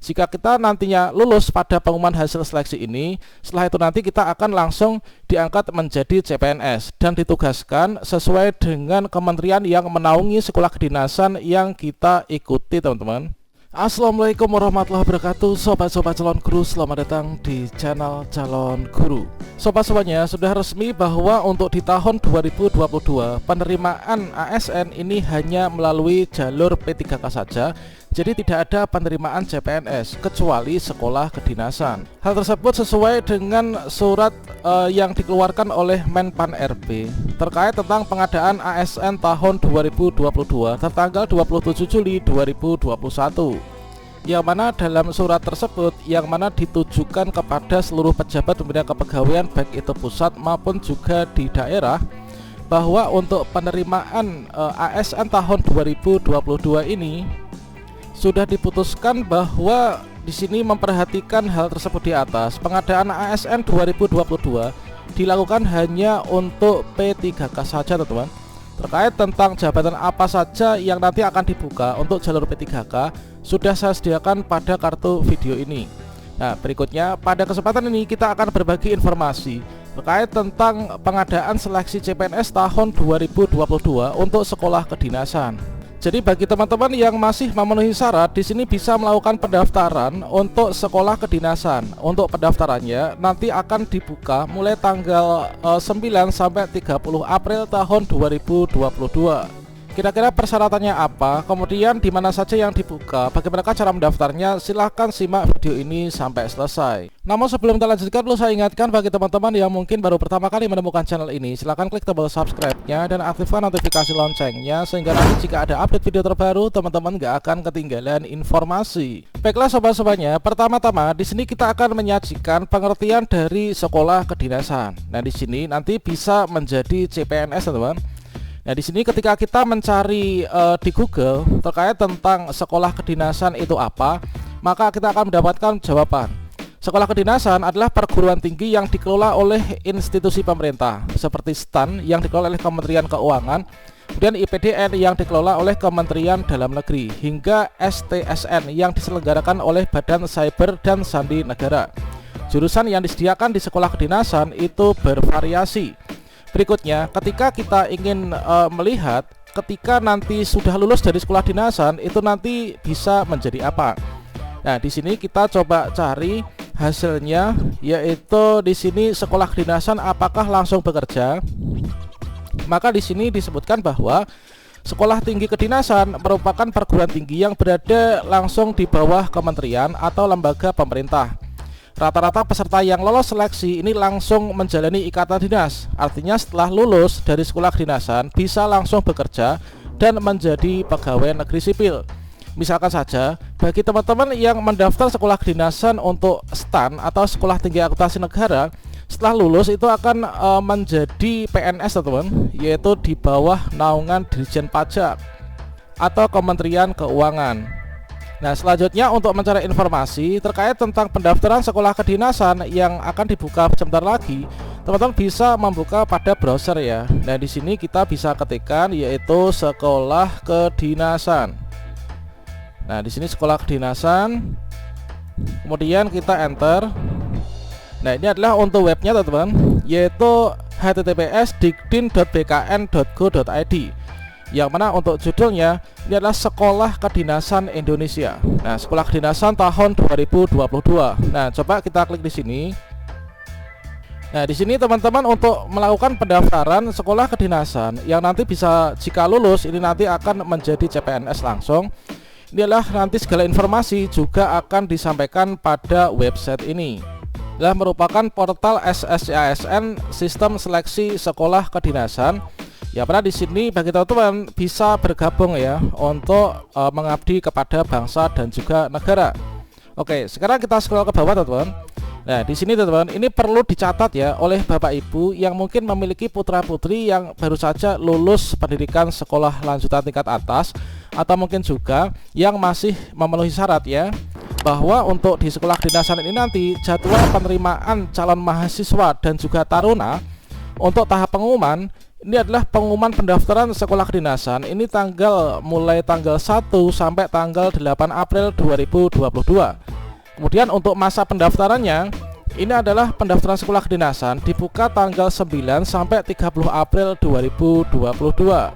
Jika kita nantinya lulus pada pengumuman hasil seleksi ini, setelah itu nanti kita akan langsung diangkat menjadi CPNS dan ditugaskan sesuai dengan kementerian yang menaungi sekolah kedinasan yang kita ikuti, teman-teman. Assalamualaikum warahmatullahi wabarakatuh. Sobat-sobat calon guru, selamat datang di channel Calon Guru. Sobat-sobatnya, sudah resmi bahwa untuk di tahun 2022 penerimaan ASN ini hanya melalui jalur P3K saja. Jadi tidak ada penerimaan CPNS kecuali sekolah kedinasan. Hal tersebut sesuai dengan surat yang dikeluarkan oleh Menpan RB terkait tentang pengadaan ASN tahun 2022 tertanggal 27 Juli 2021. Yang mana dalam surat tersebut yang mana ditujukan kepada seluruh pejabat pembina kepegawaian baik itu pusat maupun juga di daerah, bahwa untuk penerimaan ASN tahun 2022 ini sudah diputuskan bahwa di sini memperhatikan hal tersebut di atas. Pengadaan ASN 2022 dilakukan hanya untuk P3K saja, teman-teman. Terkait tentang jabatan apa saja yang nanti akan dibuka untuk jalur P3K sudah saya sediakan pada kartu video ini. Nah, berikutnya pada kesempatan ini kita akan berbagi informasi terkait tentang pengadaan seleksi CPNS tahun 2022 untuk sekolah kedinasan. Jadi bagi teman-teman yang masih memenuhi syarat, di sini bisa melakukan pendaftaran untuk sekolah kedinasan. Untuk pendaftarannya nanti akan dibuka mulai tanggal 9 sampai 30 April tahun 2022. Kira-kira persyaratannya apa, kemudian di mana saja yang dibuka, bagaimana cara mendaftarnya, silahkan simak video ini sampai selesai. Namun sebelum kita lanjutkan, perlu saya ingatkan bagi teman-teman yang mungkin baru pertama kali menemukan channel ini, silahkan klik tombol subscribe-nya dan aktifkan notifikasi loncengnya, sehingga nanti jika ada update video terbaru, teman-teman gak akan ketinggalan informasi. Baiklah sobat-sobatnya, pertama-tama di sini kita akan menyajikan pengertian dari sekolah kedinasan. Nah, di sini nanti bisa menjadi CPNS, teman-teman. Nah, di sini ketika kita mencari di Google terkait tentang sekolah kedinasan itu apa, maka kita akan mendapatkan jawaban. Sekolah kedinasan adalah perguruan tinggi yang dikelola oleh institusi pemerintah seperti STAN yang dikelola oleh Kementerian Keuangan, kemudian IPDN yang dikelola oleh Kementerian Dalam Negeri, hingga STSN yang diselenggarakan oleh Badan Cyber dan Sandi Negara. Jurusan yang disediakan di sekolah kedinasan itu bervariasi. Berikutnya, ketika kita ingin melihat ketika nanti sudah lulus dari sekolah kedinasan itu nanti bisa menjadi apa. Nah, di sini kita coba cari hasilnya, yaitu di sini sekolah kedinasan apakah langsung bekerja. Maka di sini disebutkan bahwa sekolah tinggi kedinasan merupakan perguruan tinggi yang berada langsung di bawah kementerian atau lembaga pemerintah. Rata-rata peserta yang lolos seleksi ini langsung menjalani ikatan dinas. Artinya setelah lulus dari sekolah kedinasan bisa langsung bekerja dan menjadi pegawai negeri sipil. Misalkan saja bagi teman-teman yang mendaftar sekolah kedinasan untuk STAN atau Sekolah Tinggi Akuntansi Negara, setelah lulus itu akan menjadi PNS, teman-teman, yaitu di bawah naungan Dirjen Pajak atau Kementerian Keuangan. Nah, selanjutnya untuk mencari informasi terkait tentang pendaftaran sekolah kedinasan yang akan dibuka sebentar lagi, teman-teman bisa membuka pada browser ya. Nah, di sini kita bisa ketikkan yaitu sekolah kedinasan. Nah, di sini sekolah kedinasan. Kemudian kita enter. Nah, ini adalah untuk webnya, teman-teman, yaitu https://dikdin.bkn.go.id. Yang mana untuk judulnya ini adalah Sekolah Kedinasan Indonesia. Nah, Sekolah Kedinasan tahun 2022. Nah, coba kita klik di sini. Nah, di sini teman-teman untuk melakukan pendaftaran sekolah kedinasan yang nanti bisa jika lulus ini nanti akan menjadi CPNS langsung. Ini adalah nanti segala informasi juga akan disampaikan pada website ini. Adalah merupakan portal SSCASN Sistem Seleksi Sekolah Kedinasan. Ya, pada di sini bagi teman-teman bisa bergabung ya untuk mengabdi kepada bangsa dan juga negara. Oke, sekarang kita scroll ke bawah, teman-teman. Nah, di sini teman-teman, ini perlu dicatat ya oleh Bapak Ibu yang mungkin memiliki putra-putri yang baru saja lulus pendidikan sekolah lanjutan tingkat atas, atau mungkin juga yang masih memenuhi syarat ya, bahwa untuk di sekolah kedinasan ini nanti jadwal penerimaan calon mahasiswa dan juga taruna untuk tahap pengumuman ini adalah pengumuman pendaftaran sekolah kedinasan. Ini mulai tanggal 1 sampai tanggal 8 April 2022. Kemudian untuk masa pendaftarannya, ini adalah pendaftaran sekolah kedinasan dibuka tanggal 9 sampai 30 April 2022.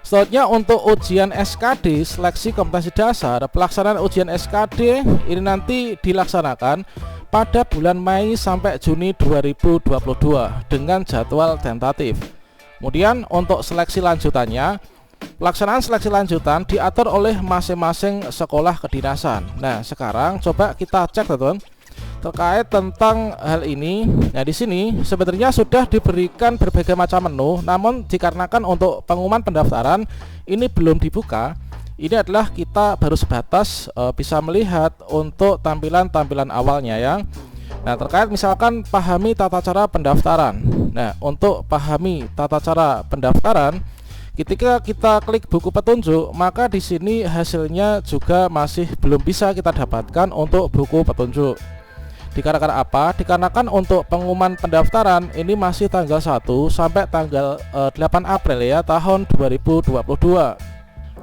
Selanjutnya untuk ujian SKD seleksi kompetensi dasar, pelaksanaan ujian SKD ini nanti dilaksanakan pada bulan Mei sampai Juni 2022 dengan jadwal tentatif. Kemudian untuk seleksi lanjutannya, pelaksanaan seleksi lanjutan diatur oleh masing-masing sekolah kedinasan. Nah, sekarang coba kita cek teman-teman terkait tentang hal ini. Nah, di sini sebenarnya sudah diberikan berbagai macam menu, namun dikarenakan untuk pengumuman pendaftaran ini belum dibuka, ini adalah kita baru sebatas bisa melihat untuk tampilan-tampilan awalnya ya. Nah, terkait misalkan pahami tata cara pendaftaran. Nah, untuk pahami tata cara pendaftaran, ketika kita klik buku petunjuk, maka di sini hasilnya juga masih belum bisa kita dapatkan untuk buku petunjuk. Dikarenakan apa? Dikarenakan untuk pengumuman pendaftaran ini masih tanggal 1 sampai tanggal 8 April ya tahun 2022.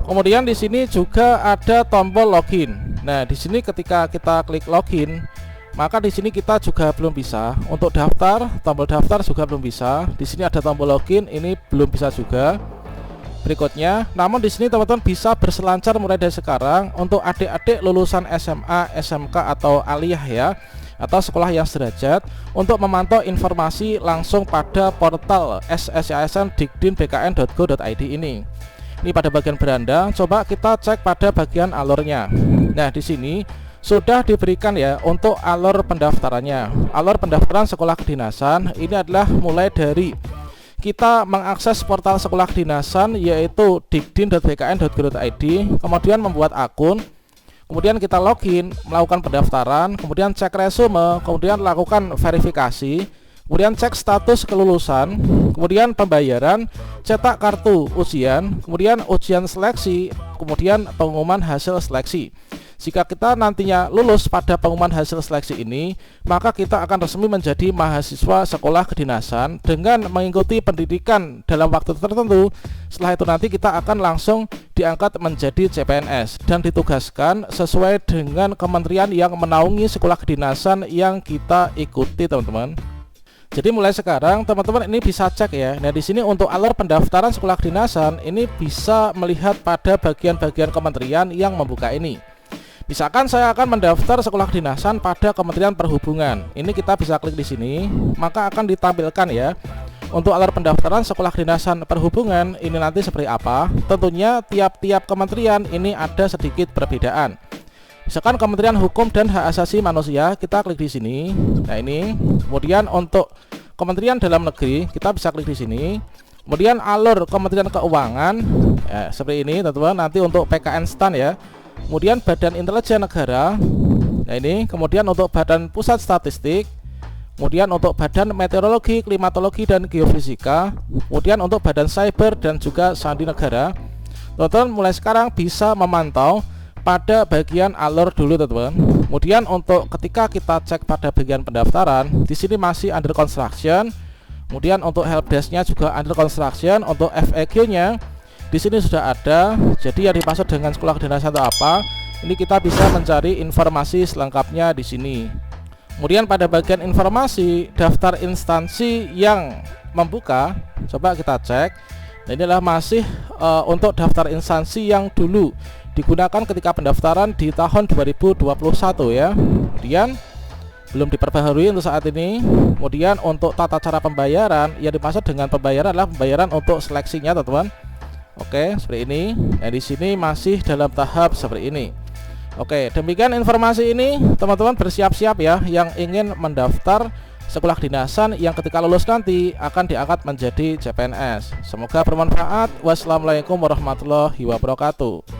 Kemudian di sini juga ada tombol login. Nah, di sini ketika kita klik login, maka di sini kita juga belum bisa untuk daftar, tombol daftar juga belum bisa. Di sini ada tombol login, ini belum bisa juga. Berikutnya, namun di sini teman-teman bisa berselancar mulai dari sekarang untuk adik-adik lulusan SMA, SMK atau aliyah ya, atau sekolah yang sederajat untuk memantau informasi langsung pada portal sscisn.dikdin.bkn.go.id ini. Ini pada bagian beranda, coba kita cek pada bagian alurnya. Nah, di sini sudah diberikan ya untuk alur pendaftarannya. Alur pendaftaran sekolah kedinasan ini adalah mulai dari kita mengakses portal sekolah kedinasan yaitu dikdin.bkn.go.id, kemudian membuat akun, kemudian kita login, melakukan pendaftaran, kemudian cek resume, kemudian lakukan verifikasi, kemudian cek status kelulusan, kemudian pembayaran, cetak kartu ujian, kemudian ujian seleksi, kemudian pengumuman hasil seleksi. Jika kita nantinya lulus pada pengumuman hasil seleksi ini, maka kita akan resmi menjadi mahasiswa sekolah kedinasan dengan mengikuti pendidikan dalam waktu tertentu. Setelah itu nanti kita akan langsung diangkat menjadi CPNS dan ditugaskan sesuai dengan kementerian yang menaungi sekolah kedinasan yang kita ikuti, teman-teman. Jadi mulai sekarang teman-teman ini bisa cek ya. Nah, di sini untuk alur pendaftaran sekolah kedinasan ini bisa melihat pada bagian-bagian kementerian yang membuka ini. Misalkan saya akan mendaftar sekolah kedinasan pada Kementerian Perhubungan. Ini kita bisa klik di sini, maka akan ditampilkan ya. Untuk alur pendaftaran sekolah kedinasan perhubungan ini nanti seperti apa? Tentunya tiap-tiap kementerian ini ada sedikit perbedaan. Misalkan Kementerian Hukum dan Hak Asasi Manusia, kita klik di sini. Nah, ini. Kemudian untuk Kementerian Dalam Negeri, kita bisa klik di sini. Kemudian alur Kementerian Keuangan, ya, seperti ini, teman-teman. Nanti untuk PKN STAN ya. Kemudian Badan Intelijen Negara. Nah, ini. Kemudian untuk Badan Pusat Statistik. Kemudian untuk Badan Meteorologi, Klimatologi dan Geofisika. Kemudian untuk Badan Cyber dan juga Sandi Negara. Teman-teman mulai sekarang bisa memantau pada bagian alur dulu, teman-teman. Kemudian untuk ketika kita cek pada bagian pendaftaran, di sini masih under construction. Kemudian untuk helpdesk-nya juga under construction. Untuk FAQ-nya di sini sudah ada. Jadi yang dimaksud dengan sekolah kedinasan itu apa? Ini kita bisa mencari informasi selengkapnya di sini. Kemudian pada bagian informasi daftar instansi yang membuka, coba kita cek. Nah, inilah masih untuk daftar instansi yang dulu digunakan ketika pendaftaran di tahun 2021 ya. Kemudian belum diperbaharui untuk saat ini. Kemudian untuk tata cara pembayaran, yang dimaksud dengan pembayaran adalah pembayaran untuk seleksinya, teman-teman. Oke, seperti ini. Nah, di sini masih dalam tahap seperti ini. Oke, demikian informasi ini. Teman-teman bersiap-siap ya yang ingin mendaftar sekolah kedinasan yang ketika lulus nanti akan diangkat menjadi CPNS. Semoga bermanfaat. Wassalamualaikum warahmatullahi wabarakatuh.